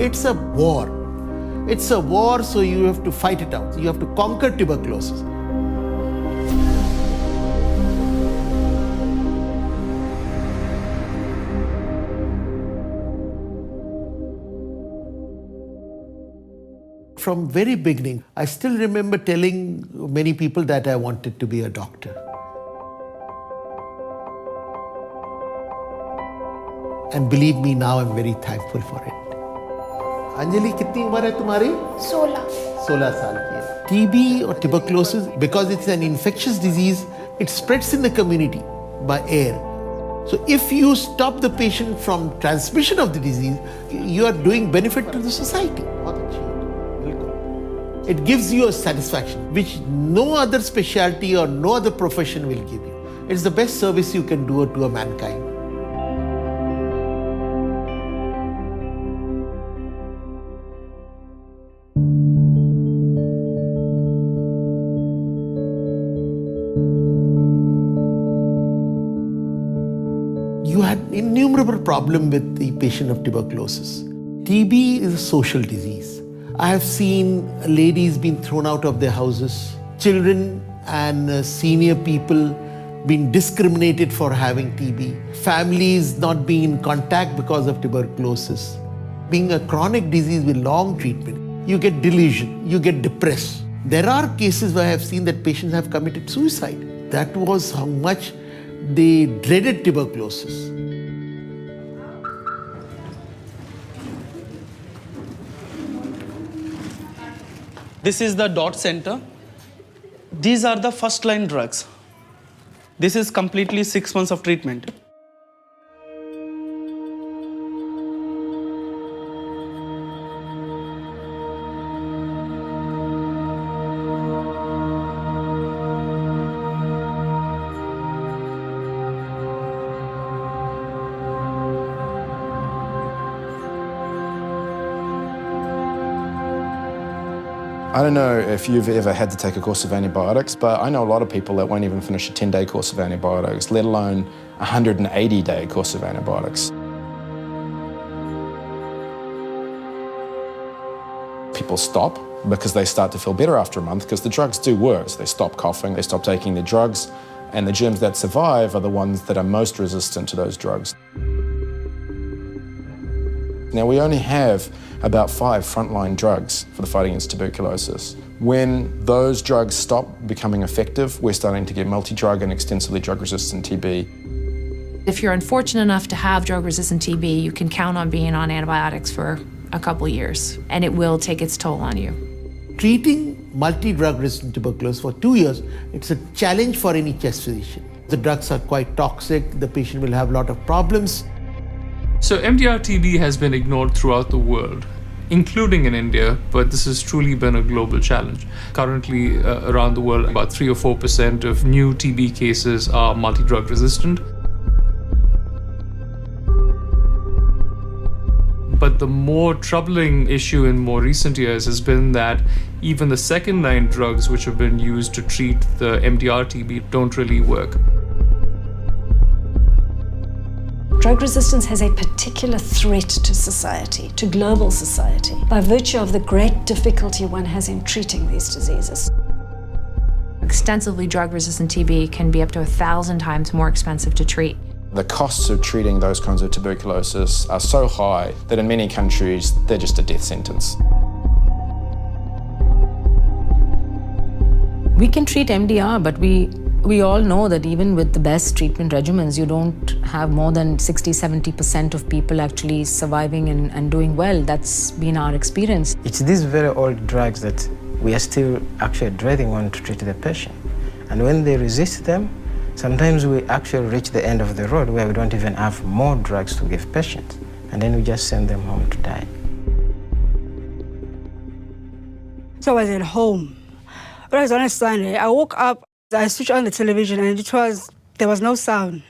It's a war. It's a war, so you have to fight it out. You have to conquer tuberculosis. From very beginning, I still remember telling many people that I wanted to be a doctor. And believe me, now I'm very thankful for it. Anjali, कितनी उम्र है तुम्हारी? 16 साल की है. TB or tuberculosis, because it's an infectious disease, it spreads in the community by air. So if you stop the patient from transmission of the disease, you are doing benefit to the society. It gives you a satisfaction which no other specialty or no other profession will give you. It's the best service you can do to a mankind. You had innumerable problem with the patient of tuberculosis. TB is a social disease. I have seen ladies being thrown out of their houses, children and senior people being discriminated for having TB, families not being in contact because of tuberculosis. Being a chronic disease with long treatment, you get delusion, you get depressed. There are cases where I have seen that patients have committed suicide. That was how much they dreaded tuberculosis. This is the dot center. These are the first line drugs. This is completely 6 months of treatment. I don't know if you've ever had to take a course of antibiotics, but I know a lot of people that won't even finish a 10-day course of antibiotics, let alone a 180-day course of antibiotics. People stop because they start to feel better after a month because the drugs do work. So they stop coughing, they stop taking the drugs, and the germs that survive are the ones that are most resistant to those drugs. Now, we only have about 5 frontline drugs for the fight against tuberculosis. When those drugs stop becoming effective, we're starting to get multi-drug and extensively drug-resistant TB. If you're unfortunate enough to have drug-resistant TB, you can count on being on antibiotics for a couple years, and it will take its toll on you. Treating multi-drug resistant tuberculosis for 2 years, it's a challenge for any chest physician. The drugs are quite toxic, the patient will have a lot of problems. So MDR-TB has been ignored throughout the world, including in India, but this has truly been a global challenge. Currently, around the world, about 3 or 4% of new TB cases are multi-drug resistant. But the more troubling issue in more recent years has been that even the second-line drugs which have been used to treat the MDR-TB don't really work. Drug resistance has a particular threat to society, to global society, by virtue of the great difficulty one has in treating these diseases. Extensively drug-resistant TB can be up to 1,000 times more expensive to treat. The costs of treating those kinds of tuberculosis are so high that in many countries, they're just a death sentence. We can treat MDR, but we all know that even with the best treatment regimens, you don't have more than 60-70% of people actually surviving and doing well. That's been our experience. It's these very old drugs that we are still actually dreading when to treat the patient. And when they resist them, sometimes we actually reach the end of the road where we don't even have more drugs to give patients. And then we just send them home to die. So I was at home. It was on a Sunday. I woke up, I switched on the television and there was no sound.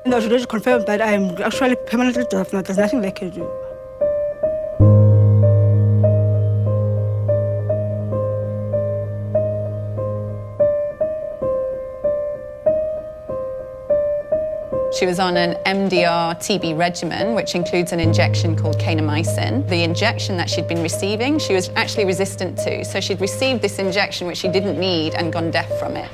And I should confirm that I'm actually permanently deaf now. There's nothing they can do. She was on an MDR TB regimen, which includes an injection called kanamycin. The injection that she'd been receiving, she was actually resistant to. So she'd received this injection, which she didn't need, and gone deaf from it.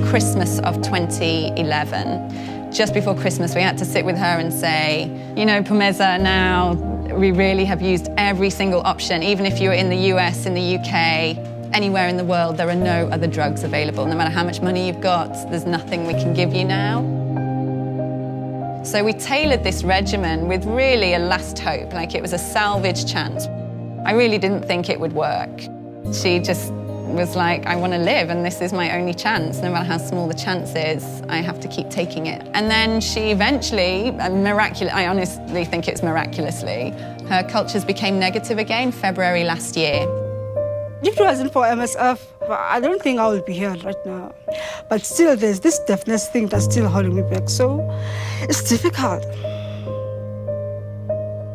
Christmas of 2011. Just before Christmas, we had to sit with her and say, you know, Phumeza, now we really have used every single option. Even if you're in the US, in the UK, anywhere in the world, there are no other drugs available. No matter how much money you've got, there's nothing we can give you now. So we tailored this regimen with really a last hope, like it was a salvage chance. I really didn't think it would work. She just was like, I want to live and this is my only chance. No matter how small the chance is, I have to keep taking it. And then she eventually, I honestly think it's miraculously, her cultures became negative again February last year. If it wasn't for MSF, I don't think I would be here right now. But still, there's this deafness thing that's still holding me back, so it's difficult.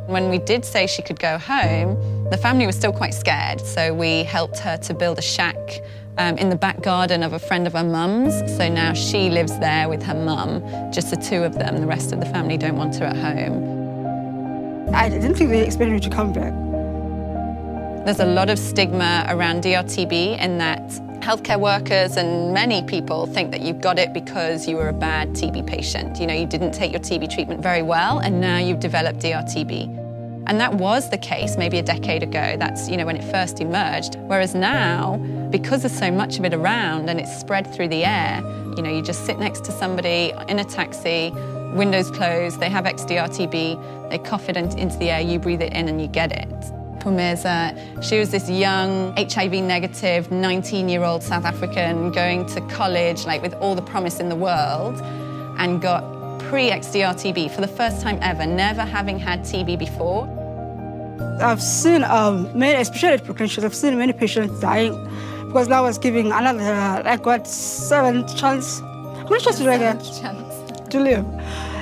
When we did say she could go home, the family was still quite scared, so we helped her to build a shack in the back garden of a friend of her mum's. So now she lives there with her mum, just the two of them. The rest of the family don't want her at home. I didn't think they expected me to come back. There's a lot of stigma around DRTB in that healthcare workers and many people think that you got it because you were a bad TB patient. You know, you didn't take your TB treatment very well and now you've developed DRTB. And that was the case maybe a decade ago. That's, you know, when it first emerged. Whereas now, because there's so much of it around and it's spread through the air, you know, you just sit next to somebody in a taxi, windows closed, they have XDR-TB, they cough it into the air, you breathe it in and you get it. Phumeza, she was this young, HIV-negative, 19-year-old South African going to college, like with all the promise in the world, and got pre-XDR-TB for the first time ever, never having had TB before. I've seen many, especially at preclinical, I've seen many patients dying because now I was giving another, I got 7 chance. How many chances did I get? To live.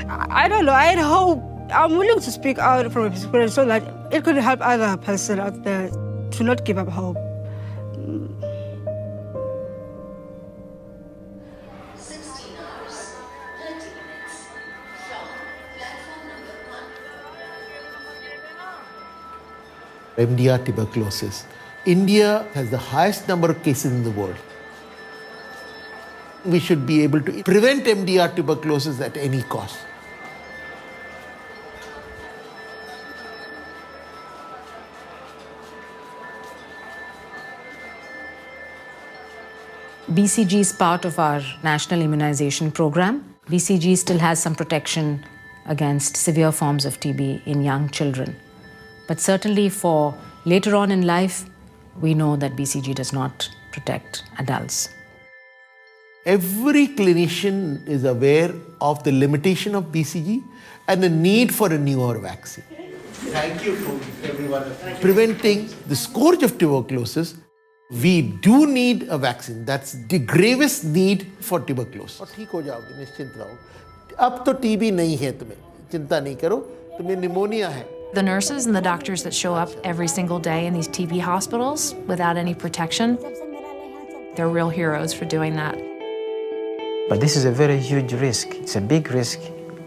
I don't know, I hope, I'm willing to speak out from experience so that it could help other person out there to not give up hope. MDR tuberculosis. India has the highest number of cases in the world. We should be able to prevent MDR tuberculosis at any cost. BCG is part of our national immunization program. BCG still has some protection against severe forms of TB in young children. But certainly for later on in life, we know that BCG does not protect adults. Every clinician is aware of the limitation of BCG and the need for a newer vaccine. Thank you to everyone. Preventing the scourge of tuberculosis, we do need a vaccine. That's the gravest need for tuberculosis. और ठीक हो जाओगे, निश्चिंत रहो. अब तो TB नहीं है तुम्हें, चिंता नहीं करो, तुम्हें निमोनिया है. The nurses and the doctors that show up every single day in these TB hospitals without any protection, they're real heroes for doing that. But this is a very huge risk. It's a big risk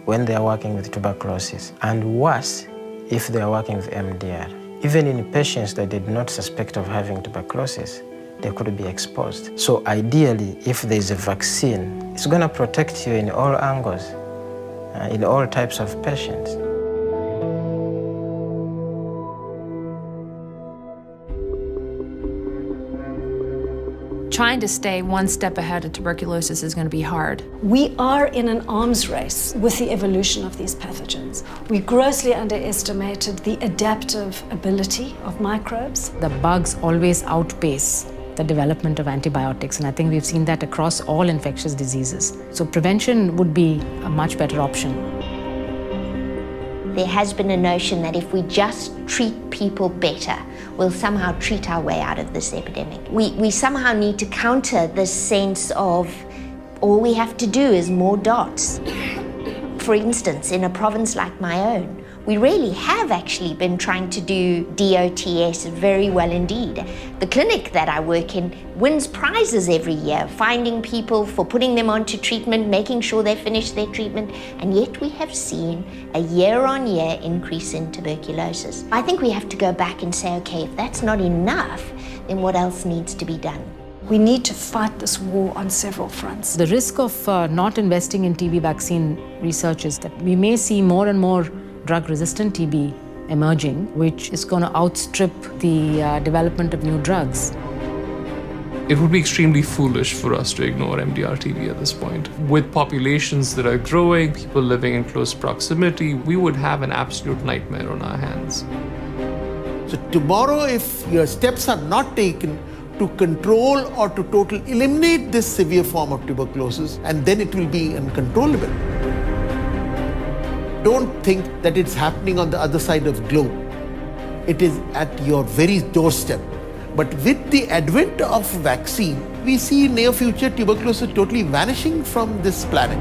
when they are working with tuberculosis, and worse if they are working with MDR. Even in patients that did not suspect of having tuberculosis, they could be exposed. So ideally, if there's a vaccine, it's going to protect you in all angles, in all types of patients. Trying to stay one step ahead of tuberculosis is going to be hard. We are in an arms race with the evolution of these pathogens. We grossly underestimated the adaptive ability of microbes. The bugs always outpace the development of antibiotics, and I think we've seen that across all infectious diseases. So prevention would be a much better option. There has been a notion that if we just treat people better, we'll somehow treat our way out of this epidemic. We somehow need to counter this sense of all we have to do is more dots. For instance, in a province like my own, We really have actually been trying to do DOTS very well indeed. The clinic that I work in wins prizes every year, finding people for putting them onto treatment, making sure they finish their treatment, and yet we have seen a year-on-year increase in tuberculosis. I think we have to go back and say, okay, if that's not enough, then what else needs to be done? We need to fight this war on several fronts. The risk of not investing in TB vaccine research is that we may see more and more drug-resistant TB emerging, which is going to outstrip the development of new drugs. It would be extremely foolish for us to ignore MDR-TB at this point. With populations that are growing, people living in close proximity, we would have an absolute nightmare on our hands. So tomorrow, if your steps are not taken to control or to totally eliminate this severe form of tuberculosis, and then it will be uncontrollable. Don't think that it's happening on the other side of the globe. It is at your very doorstep. But with the advent of vaccine, we see in near future tuberculosis totally vanishing from this planet.